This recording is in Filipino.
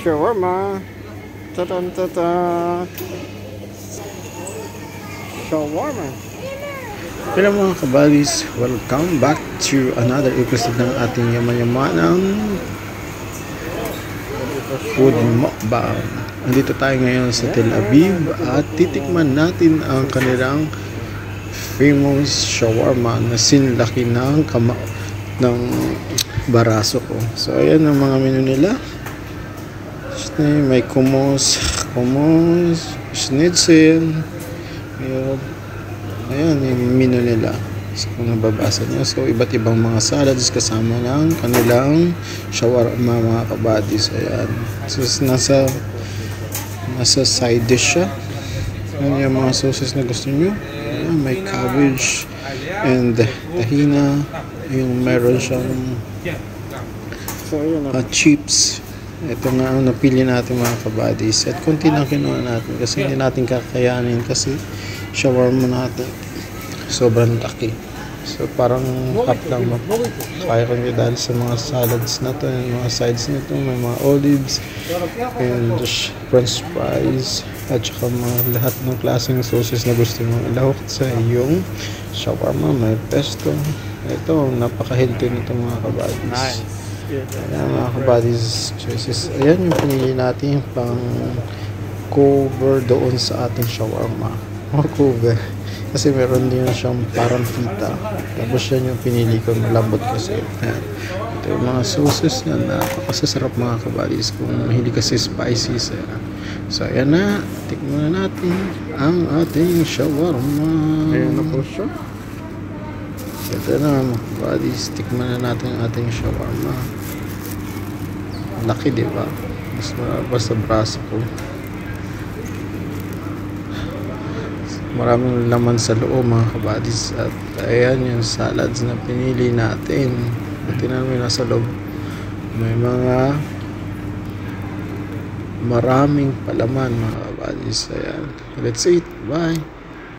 shawarma. Ta-da-ta-ta. Shawarma. Hello mga kabadis, welcome back to another episode ng ating yaman-yamanang food mukbang. Nandito tayo ngayon sa Tel Aviv at titikman natin ang kanilang famous shawarma na sinlaki ng baraso ko. So ayan ang mga menu nila. May hummus, schnitzel. Ayan yung menu nila. So kung nababasa nyo, so iba't ibang mga salads kasama ng kanilang shawarma mga kabadis. Ayan. So nasa side dish siya. Ayan yung mga sauces na gusto nyo. Ayan, may cabbage and tahina. Yung meron siyang chips. Ito nga ang napili natin mga kabadis. At konti lang kinuha natin kasi hindi natin kakayanin kasi shawarma natin sobrang laki. So parang half lang kaya ko nyo dahil sa mga salads na to, yung mga sides nito, may mga olives and french fries at saka mga lahat ng klaseng sauces na gusto mo ilahok sa iyong shawarma. May pesto. Ito, napaka-healthy nito mga kabadis. Nice. Ayan mga kabadis choices. Ayan yung pinili natin pang cover doon sa ating shawarma. Cover. Kasi meron din siyang parang pita. Tapos yan yung pinili ko, malambot kasi. Ayan. Ito yung mga sauces na napakasasarap mga kabadis kung mahilig kasi spices. Ayan. So ayan na, tikman na natin ang ating shawarma. Ayan na po siya. Ito na mga kabadis, tikman na natin ang ating shawarma. Laki diba? Mas maraba sa braso ko. Maraming laman sa loob mga kabadis. At ayan yung salads na pinili natin. Buti namin nasa loob. May mga maraming palaman mga kabadis. Ayan. Let's eat. Bye!